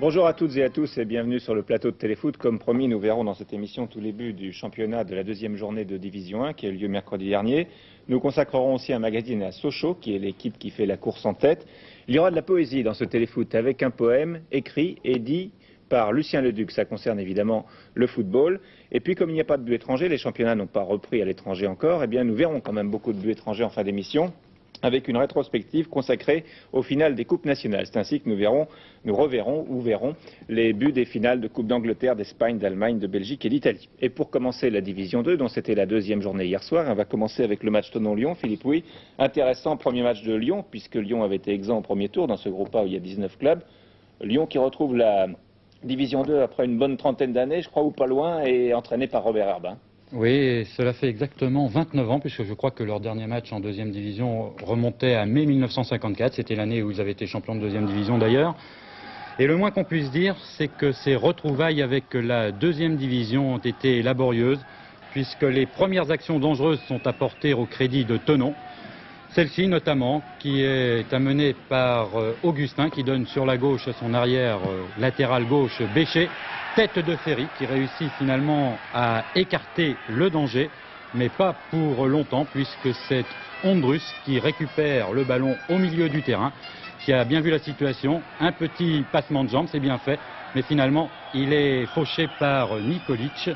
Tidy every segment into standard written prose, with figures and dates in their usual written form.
Bonjour à toutes et à tous et bienvenue sur le plateau de Téléfoot. Comme promis, nous verrons dans cette émission tous les buts du championnat de la deuxième journée de Division 1 qui a eu lieu mercredi dernier. Nous consacrerons aussi un magazine à Sochaux, qui est l'équipe qui fait la course en tête. Il y aura de la poésie dans ce Téléfoot avec un poème écrit et dit par Lucien Leduc. Ça concerne évidemment le football. Et puis, comme il n'y a pas de buts étrangers, les championnats n'ont pas repris à l'étranger encore, eh bien, nous verrons quand même beaucoup de buts étrangers en fin d'émission, avec une rétrospective consacrée au final des coupes nationales. C'est ainsi que nous reverrons les buts des finales de Coupe d'Angleterre, d'Espagne, d'Allemagne, de Belgique et d'Italie. Et pour commencer la Division 2, dont c'était la deuxième journée hier soir, on va commencer avec le match Thonon-Lyon. Philippe, oui, intéressant premier match de Lyon, puisque Lyon avait été exempt au premier tour dans ce groupe A où il y a 19 clubs. Lyon qui retrouve la Division 2 après une bonne trentaine d'années, je crois, ou pas loin, et entraîné par Robert Herbin. Oui, cela fait exactement 29 ans, puisque je crois que leur dernier match en deuxième division remontait à mai 1954. C'était l'année où ils avaient été champions de deuxième division d'ailleurs. Et le moins qu'on puisse dire, c'est que ces retrouvailles avec la deuxième division ont été laborieuses, puisque les premières actions dangereuses sont apportées au crédit de Thonon. Celle-ci notamment, qui est amenée par Augustin, qui donne sur la gauche à son arrière latéral gauche Bécher. Tête de Ferry qui réussit finalement à écarter le danger, mais pas pour longtemps, puisque c'est Ondrus qui récupère le ballon au milieu du terrain, qui a bien vu la situation. Un petit passement de jambes, c'est bien fait, mais finalement il est fauché par Nikolic.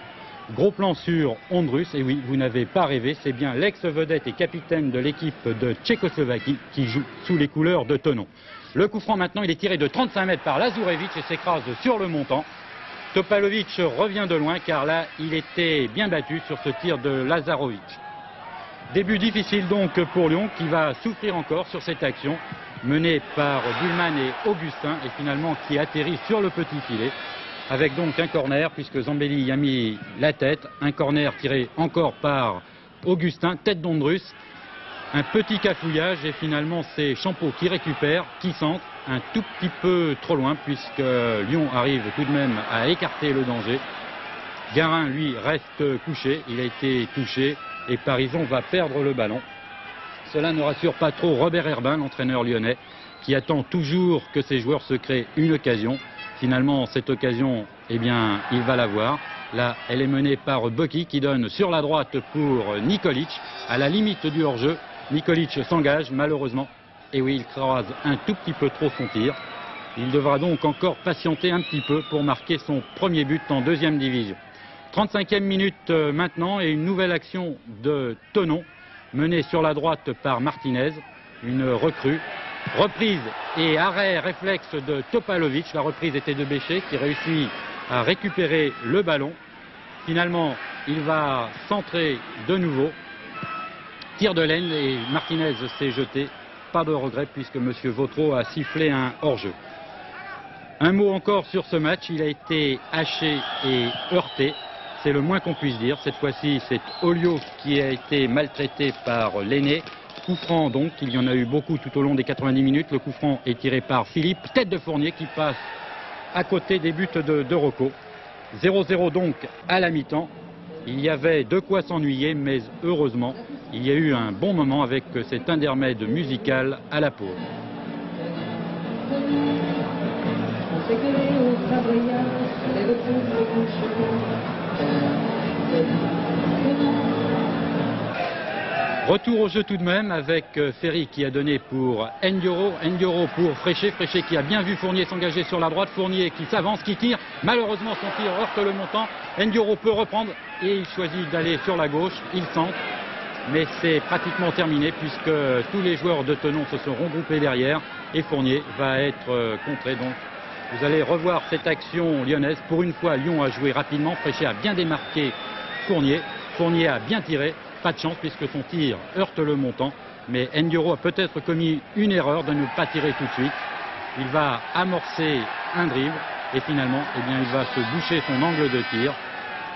Gros plan sur Ondrus, et oui, vous n'avez pas rêvé, c'est bien l'ex-vedette et capitaine de l'équipe de Tchécoslovaquie qui joue sous les couleurs de Thonon. Le coup franc maintenant, il est tiré de 35 mètres par Lazourevitch et s'écrase sur le montant. Topalovic revient de loin car là, il était bien battu sur ce tir de Lazarovic. Début difficile donc pour Lyon qui va souffrir encore sur cette action menée par Bullman et Augustin et finalement qui atterrit sur le petit filet avec donc un corner puisque Zambelli y a mis la tête. Un corner tiré encore par Augustin, tête d'Ondrus. Un petit cafouillage et finalement c'est Champeau qui récupère, qui centre un tout petit peu trop loin puisque Lyon arrive tout de même à écarter le danger. Garin lui reste couché, il a été touché et Parison va perdre le ballon. Cela ne rassure pas trop Robert Herbin, l'entraîneur lyonnais, qui attend toujours que ses joueurs se créent une occasion. Finalement cette occasion, eh bien il va l'avoir. Là elle est menée par Boki qui donne sur la droite pour Nikolic à la limite du hors-jeu. Nikolic s'engage malheureusement, et oui il croise un tout petit peu trop son tir. Il devra donc encore patienter un petit peu pour marquer son premier but en deuxième division. 35e minute maintenant et une nouvelle action de Thonon menée sur la droite par Martinez, une recrue. Reprise et arrêt réflexe de Topalovic, la reprise était de Bécher qui réussit à récupérer le ballon. Finalement il va centrer de nouveau. Tir de laine et Martinez s'est jeté. Pas de regret puisque M. Vautreau a sifflé un hors-jeu. Un mot encore sur ce match, il a été haché et heurté. C'est le moins qu'on puisse dire. Cette fois-ci, c'est Olio qui a été maltraité par l'aîné. Coup franc donc, il y en a eu beaucoup tout au long des 90 minutes. Le coup franc est tiré par Philippe, tête de Fournier qui passe à côté des buts de Rocco. 0-0 donc à la mi-temps. Il y avait de quoi s'ennuyer, mais heureusement, il y a eu un bon moment avec cet intermède musical à la pause. Retour au jeu tout de même avec Ferry qui a donné pour Ndioro, Ndioro pour Fréchet, Fréchet qui a bien vu Fournier s'engager sur la droite, Fournier qui s'avance, qui tire, malheureusement son tir heurte le montant, Ndioro peut reprendre et il choisit d'aller sur la gauche, il centre, mais c'est pratiquement terminé puisque tous les joueurs de Thonon se sont regroupés derrière et Fournier va être contré. Donc vous allez revoir cette action lyonnaise, pour une fois Lyon a joué rapidement, Fréchet a bien démarqué Fournier, Fournier a bien tiré. Pas de chance puisque son tir heurte le montant, mais Ndioro a peut-être commis une erreur de ne pas tirer tout de suite. Il va amorcer un dribble et finalement eh bien, il va se boucher son angle de tir.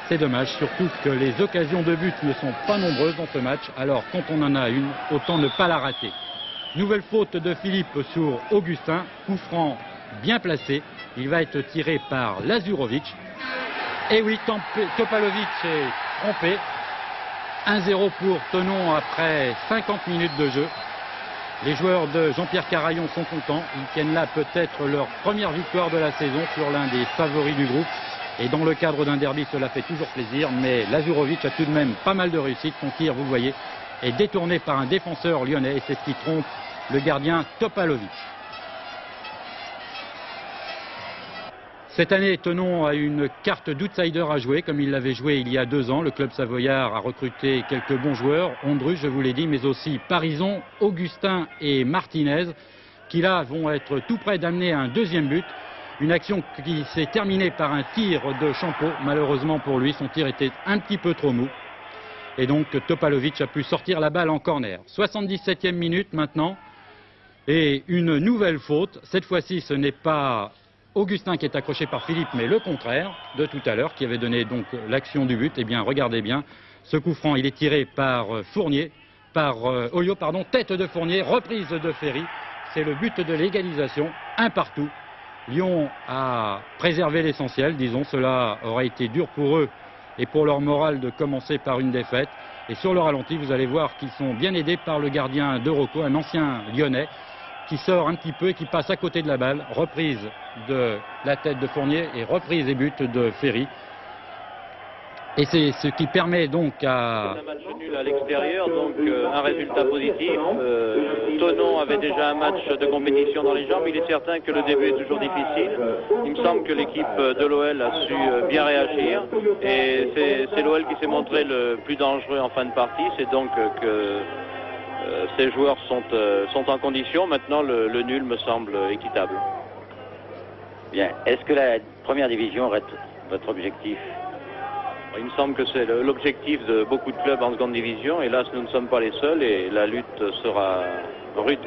C'est dommage, surtout que les occasions de but ne sont pas nombreuses dans ce match, alors quand on en a une, autant ne pas la rater. Nouvelle faute de Philippe sur Augustin, coup franc bien placé, il va être tiré par Lazurovic. Et oui, Topalovic est trompé. 1-0 pour Thonon après 50 minutes de jeu. Les joueurs de Jean-Pierre Carayon sont contents. Ils tiennent là peut-être leur première victoire de la saison sur l'un des favoris du groupe. Et dans le cadre d'un derby, cela fait toujours plaisir. Mais Lazurovic a tout de même pas mal de réussite. Son tir, vous le voyez, est détourné par un défenseur lyonnais. Et c'est ce qui trompe le gardien Topalovic. Cette année, Thonon a une carte d'outsider à jouer, comme il l'avait joué il y a 2 ans. Le club savoyard a recruté quelques bons joueurs, Ondruch, je vous l'ai dit, mais aussi Parison, Augustin et Martinez, qui là vont être tout près d'amener un deuxième but. Une action qui s'est terminée par un tir de Champeau. Malheureusement pour lui, son tir était un petit peu trop mou. Et donc Topalovic a pu sortir la balle en corner. 77e minute maintenant. Et une nouvelle faute. Cette fois-ci, ce n'est pas Augustin qui est accroché par Philippe, mais le contraire de tout à l'heure, qui avait donné donc l'action du but. Eh bien, regardez bien, ce coup franc, il est tiré par Fournier, Olio, tête de Fournier, reprise de Ferry. C'est le but de l'égalisation, 1 partout. Lyon a préservé l'essentiel, disons, cela aurait été dur pour eux et pour leur morale de commencer par une défaite. Et sur le ralenti, vous allez voir qu'ils sont bien aidés par le gardien de Rocco, un ancien lyonnais, qui sort un petit peu et qui passe à côté de la balle. Reprise de la tête de Fournier et reprise des buts de Ferry. Et c'est ce qui permet donc à... Un match nul à l'extérieur, donc un résultat positif. Thonon avait déjà un match de compétition dans les jambes. Il est certain que le début est toujours difficile. Il me semble que l'équipe de l'OL a su bien réagir. Et c'est l'OL qui s'est montré le plus dangereux en fin de partie. C'est donc que ces joueurs sont en condition. Maintenant, le nul me semble équitable. Bien. Est-ce que la première division reste votre objectif? Il me semble que c'est l'objectif de beaucoup de clubs en seconde division. Hélas, nous ne sommes pas les seuls et la lutte sera rude.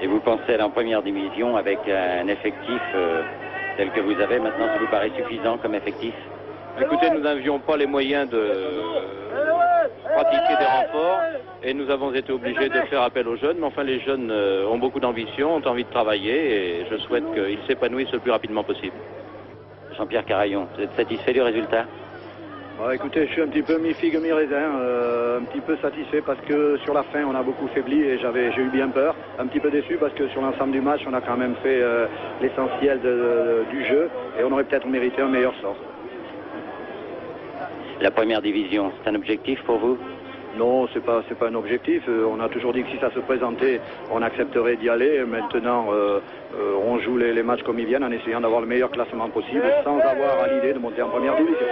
Et vous pensez aller en première division avec un effectif tel que vous avez maintenant, ça vous paraît suffisant comme effectif? Écoutez, nous n'avions pas les moyens de pratiquer des renforts et nous avons été obligés de faire appel aux jeunes. Mais enfin, les jeunes ont beaucoup d'ambition, ont envie de travailler et je souhaite qu'ils s'épanouissent le plus rapidement possible. Jean-Pierre Carayon, vous êtes satisfait du résultat? Écoutez, je suis un petit peu mi-figue, mi-raisin, un petit peu satisfait parce que sur la fin on a beaucoup faibli et j'ai eu bien peur, un petit peu déçu parce que sur l'ensemble du match on a quand même fait l'essentiel du jeu et on aurait peut-être mérité un meilleur sort. La première division, c'est un objectif pour vous? Non, c'est pas un objectif. On a toujours dit que si ça se présentait, on accepterait d'y aller. Maintenant, on joue les matchs comme ils viennent en essayant d'avoir le meilleur classement possible sans avoir à l'idée de monter en première division.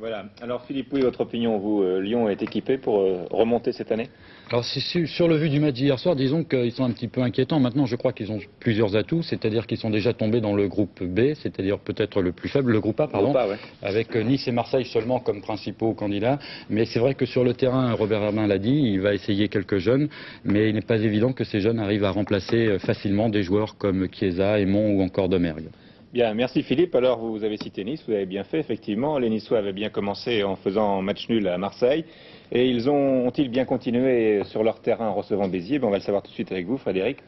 Voilà. Alors Philippe, oui, votre opinion, vous, Lyon est équipé pour remonter cette année? Alors sur le vu du match d'hier soir, disons qu'ils sont un petit peu inquiétants. Maintenant, je crois qu'ils ont plusieurs atouts, c'est-à-dire qu'ils sont déjà tombés dans le groupe B, c'est-à-dire peut-être le plus faible, le groupe A, pardon, ouais. Avec Nice et Marseille seulement comme principaux candidats. Mais c'est vrai que sur le terrain, Robert Herbin l'a dit, il va essayer quelques jeunes, mais il n'est pas évident que ces jeunes arrivent à remplacer facilement des joueurs comme Chiesa, Aymon ou encore Domergue. Bien, merci Philippe. Alors vous avez cité Nice, vous avez bien fait, effectivement. Les Niçois avaient bien commencé en faisant match nul à Marseille. Et ont-ils bien continué sur leur terrain en recevant Béziers? On va le savoir tout de suite avec vous, Frédéric.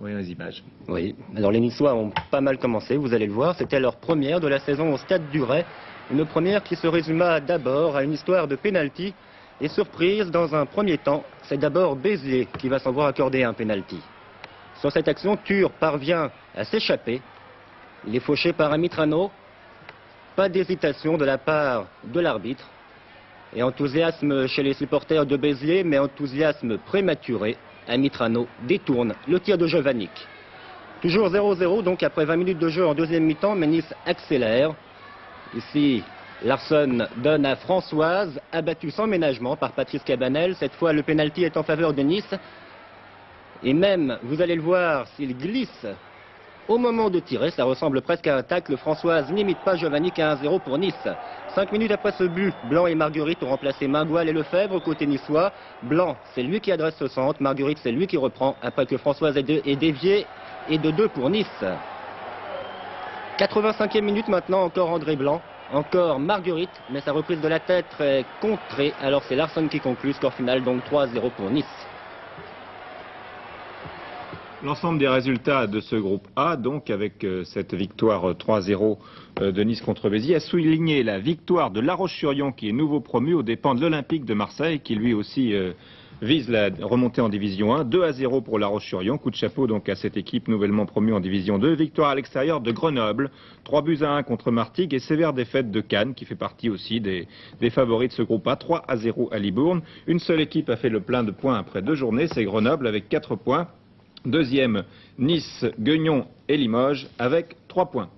Oui, aux images. Oui, alors les Niçois ont pas mal commencé, vous allez le voir. C'était leur première de la saison au Stade du Ray. Une première qui se résuma d'abord à une histoire de pénalty. Et surprise, dans un premier temps, c'est d'abord Béziers qui va s'en voir accorder un pénalty. Sur cette action, Tur parvient à s'échapper. Il est fauché par Amitrano. Pas d'hésitation de la part de l'arbitre. Et enthousiasme chez les supporters de Béziers, mais enthousiasme prématuré. Amitrano détourne le tir de Jovanic. Toujours 0-0, donc après 20 minutes de jeu en deuxième mi-temps, mais Nice accélère. Ici, Larsson donne à Françoise, abattu sans ménagement par Patrice Cabanel. Cette fois, le pénalty est en faveur de Nice. Et même, vous allez le voir, s'il glisse au moment de tirer, ça ressemble presque à un tacle. Françoise n'imite pas Jovanic à 1-0 pour Nice. 5 minutes après ce but, Blanc et Marguerite ont remplacé Mingoal et Lefebvre côté niçois. Blanc, c'est lui qui adresse ce centre. Marguerite, c'est lui qui reprend après que Françoise est déviée. Et de 2 pour Nice. 85e minute maintenant, encore André Blanc. Encore Marguerite, mais sa reprise de la tête est contrée. Alors c'est Larsson qui conclut. Score final donc 3-0 pour Nice. L'ensemble des résultats de ce groupe A, donc avec cette victoire 3-0 de Nice contre Béziers, a souligné la victoire de La Roche-sur-Yon qui est nouveau promu aux dépens de l'Olympique de Marseille qui lui aussi vise la remontée en Division 1. 2-0 pour La Roche-sur-Yon. Coup de chapeau donc à cette équipe nouvellement promue en Division 2. Victoire à l'extérieur de Grenoble. 3-1 contre Martigues et sévère défaite de Cannes qui fait partie aussi des favoris de ce groupe A. 3-0 à Libourne. Une seule équipe a fait le plein de points après 2 journées, c'est Grenoble avec 4 points. Deuxième, Nice, Guignon et Limoges avec 3 points.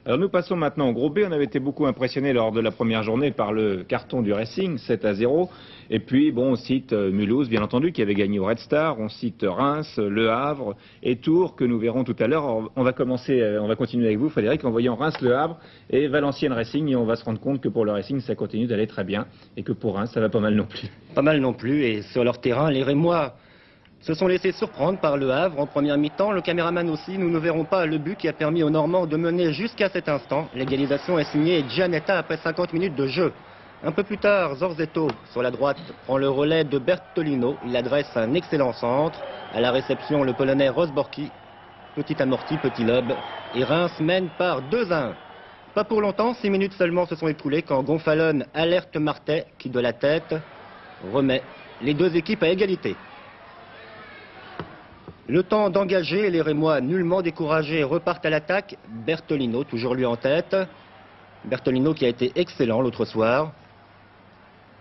Alors nous passons maintenant au groupe B. On avait été beaucoup impressionné lors de la première journée par le carton du Racing, 7-0. Et puis, bon, on cite Mulhouse, bien entendu, qui avait gagné au Red Star. On cite Reims, Le Havre et Tours, que nous verrons tout à l'heure. On va continuer avec vous, Frédéric, en voyant Reims, Le Havre et Valenciennes Racing. Et on va se rendre compte que pour le Racing, ça continue d'aller très bien. Et que pour Reims, ça va pas mal non plus. Pas mal non plus. Et sur leur terrain, les Rémois se sont laissés surprendre par Le Havre en première mi-temps. Le caméraman aussi, nous ne verrons pas le but qui a permis aux Normands de mener jusqu'à cet instant. L'égalisation est signée Gianetta après 50 minutes de jeu. Un peu plus tard, Zorzetto, sur la droite, prend le relais de Bertolino. Il adresse un excellent centre. À la réception, le Polonais Rosborki. Petit amorti, petit lob. Et Reims mène par 2-1. Pas pour longtemps, 6 minutes seulement se sont écoulées quand Gonfalone alerte Martet, qui de la tête remet les deux équipes à égalité. Le temps d'engager, les Rémois nullement découragés repartent à l'attaque. Bertolino, toujours lui en tête. Bertolino qui a été excellent l'autre soir.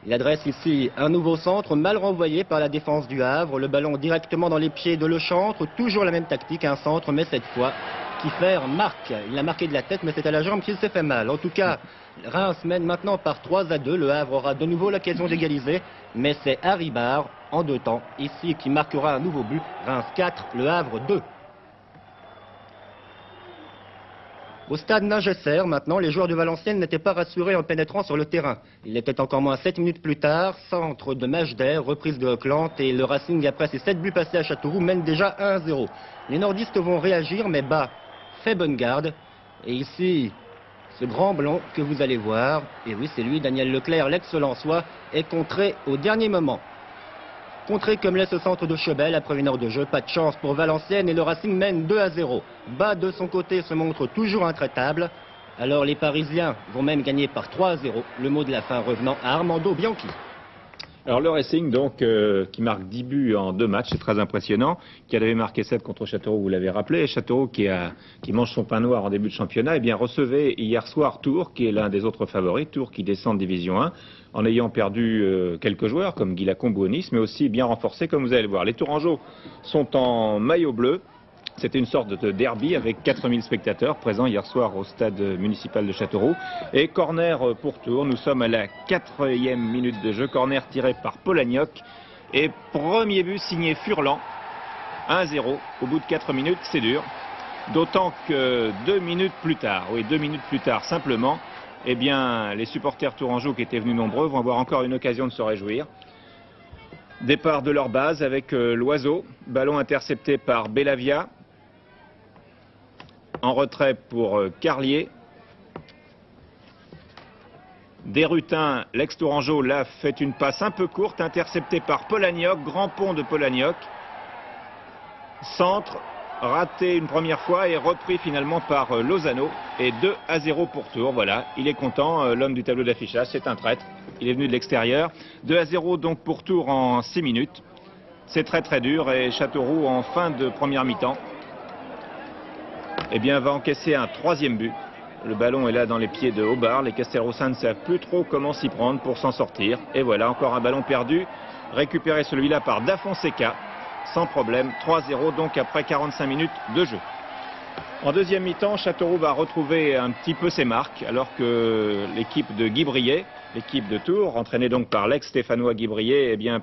Il adresse ici un nouveau centre, mal renvoyé par la défense du Havre. Le ballon directement dans les pieds de Lechantre. Toujours la même tactique, un centre, mais cette fois, Kiefer marque. Il a marqué de la tête, mais c'est à la jambe qu'il s'est fait mal. En tout cas, Reims mène maintenant par 3-2. Le Havre aura de nouveau l'occasion d'égaliser, mais c'est Haribard en 2 temps, ici, qui marquera un nouveau but. Reims 4, Le Havre 2. Au stade Ningesser, maintenant, les joueurs de Valenciennes n'étaient pas rassurés en pénétrant sur le terrain. Il était encore moins 7 minutes plus tard, centre de Majder, reprise de Hochland, et le Racing, après ses 7 buts passés à Châteauroux, mène déjà 1-0. Les nordistes vont réagir, mais Bas fait bonne garde. Et ici, ce grand blond que vous allez voir, et oui, c'est lui, Daniel Leclerc, l'ex-Lensois, est contré au dernier moment. Contré comme laisse au centre de Chebel après 1 heure de jeu, pas de chance pour Valenciennes et le Racing mène 2-0. Bas de son côté se montre toujours intraitable. Alors les Parisiens vont même gagner par 3-0. Le mot de la fin revenant à Armando Bianchi. Alors le Racing donc qui marque 10 buts en 2 matchs, c'est très impressionnant, qui avait marqué 7 contre Châteauroux, vous l'avez rappelé, et Châteauroux qui mange son pain noir en début de championnat, et bien recevait hier soir Tours, qui est l'un des autres favoris, Tours qui descend de Division 1, en ayant perdu quelques joueurs comme Guy Lacombe ou Nice, mais aussi bien renforcés comme vous allez le voir. Les Tourangeaux sont en maillot bleu. C'était une sorte de derby avec 4000 spectateurs présents hier soir au stade municipal de Châteauroux. Et corner pour Tours, nous sommes à la 4e minute de jeu. Corner tiré par Polagnoc. Et premier but signé Furlan. 1-0 au bout de 4 minutes, c'est dur. D'autant que 2 minutes plus tard, oui 2 minutes plus tard simplement, eh bien les supporters tourangeaux qui étaient venus nombreux vont avoir encore une occasion de se réjouir. Départ de leur base avec l'Oiseau, ballon intercepté par Bellavia. En retrait pour Carlier. Desrutins, l'ex-Tourangeau, là, fait une passe un peu courte, interceptée par Polagnoc, grand pont de Polagnoc. Centre, raté une première fois et repris finalement par Lozano. Et 2-0 pour Tours, voilà, il est content, l'homme du tableau d'affichage, c'est un traître. Il est venu de l'extérieur. 2-0 donc pour Tours en 6 minutes. C'est très très dur et Châteauroux en fin de première mi-temps, eh bien, va encaisser un 3e but. Le ballon est là dans les pieds de Aubard. Les Castelroussins ne savent plus trop comment s'y prendre pour s'en sortir. Et voilà, encore un ballon perdu. Récupéré celui-là par Da Fonseca. Sans problème. 3-0 donc après 45 minutes de jeu. En deuxième mi-temps, Châteauroux va retrouver un petit peu ses marques. Alors que l'équipe de Guy Briet, l'équipe de Tours, entraînée donc par l'ex-stéphanois Guy Briet, eh bien,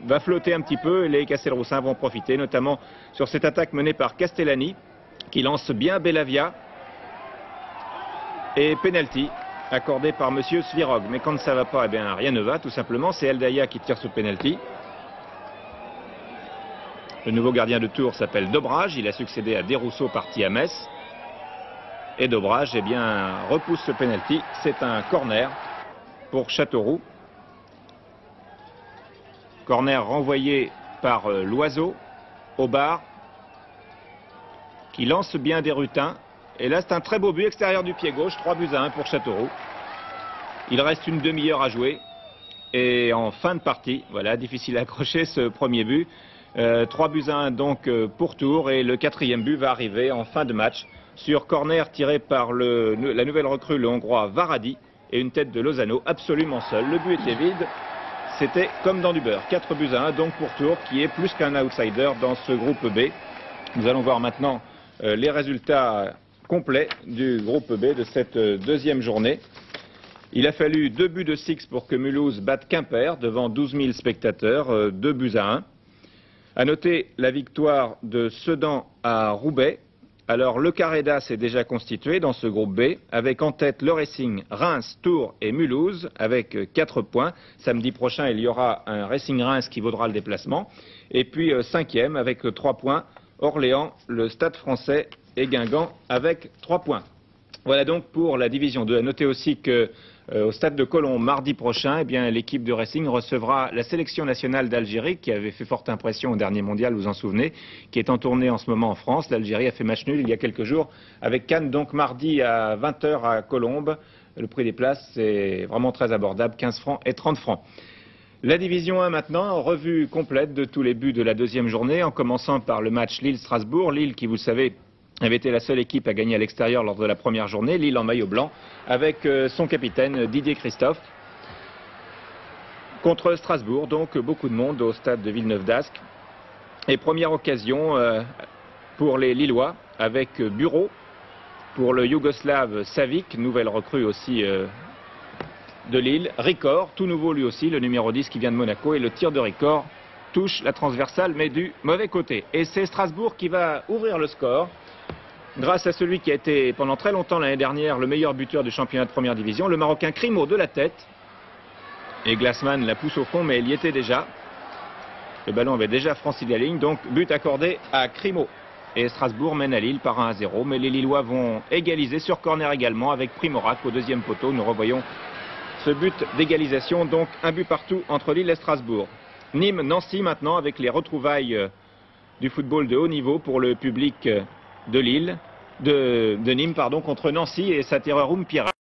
va flotter un petit peu. Et les Castelroussins vont profiter, notamment sur cette attaque menée par Castellani, qui lance bien Bellavia. Et penalty accordé par monsieur Svirog. Mais quand ça ne va pas, eh bien rien ne va, tout simplement. C'est Eldaya qui tire ce penalty. Le nouveau gardien de Tours s'appelle Dobrage. Il a succédé à Desrousseaux parti à Metz. Et Dobrage, eh bien, repousse ce penalty. C'est un corner pour Châteauroux. Corner renvoyé par l'Oiseau. Aubard. qui lance bien des rutins. Et là, c'est un très beau but extérieur du pied gauche, 3-1 pour Châteauroux. Il reste une demi-heure à jouer. Et en fin de partie, voilà, difficile à accrocher ce premier but. 3-1 donc pour Tours. Et le 4e but va arriver en fin de match sur corner tiré par la nouvelle recrue, le Hongrois Varadi. Et une tête de Lozano absolument seul. Le but était vide. C'était comme dans du beurre. 4-1 donc pour Tours, qui est plus qu'un outsider dans ce groupe B. Nous allons voir maintenant les résultats complets du groupe B de cette deuxième journée. Il a fallu 2 buts de Six pour que Mulhouse batte Quimper devant 12 000 spectateurs, 2-1. À noter la victoire de Sedan à Roubaix. Alors le Carreda s'est déjà constitué dans ce groupe B, avec en tête le Racing, Reims, Tours et Mulhouse, avec 4 points. Samedi prochain, il y aura un Racing Reims qui vaudra le déplacement. Et puis 5e avec 3 points, Orléans, le Stade Français et Guingamp avec 3 points. Voilà donc pour la division 2. À noter aussi que au stade de Colombes, mardi prochain, eh bien, l'équipe de Racing recevra la sélection nationale d'Algérie, qui avait fait forte impression au dernier mondial, vous vous en souvenez, qui est en tournée en ce moment en France. L'Algérie a fait match nul il y a quelques jours avec Cannes, donc mardi à 20 h à Colombes. Le prix des places est vraiment très abordable, 15 francs et 30 francs. La division 1 maintenant, revue complète de tous les buts de la deuxième journée, en commençant par le match Lille-Strasbourg. Lille qui, vous le savez, avait été la seule équipe à gagner à l'extérieur lors de la première journée. Lille en maillot blanc avec son capitaine Didier Christophe. Contre Strasbourg, donc beaucoup de monde au stade de Villeneuve-d'Ascq. Et première occasion pour les Lillois avec Bureau. Pour le Yougoslave Savic, nouvelle recrue aussi de Lille. Ricor, tout nouveau lui aussi, le numéro 10 qui vient de Monaco. Et le tir de Ricor touche la transversale mais du mauvais côté. Et c'est Strasbourg qui va ouvrir le score, grâce à celui qui a été pendant très longtemps l'année dernière le meilleur buteur du championnat de première division, le Marocain Crimo de la tête. Et Glassman la pousse au fond, mais il y était déjà. Le ballon avait déjà franchi la ligne, donc but accordé à Crimo. Et Strasbourg mène à Lille par 1-0, mais les Lillois vont égaliser sur corner également avec Primorac au deuxième poteau. Nous revoyons ce but d'égalisation, donc un but partout entre Lille et Strasbourg. Nîmes-Nancy maintenant avec les retrouvailles du football de haut niveau pour le public de Nîmes, contre Nancy et sa terreur Pierre.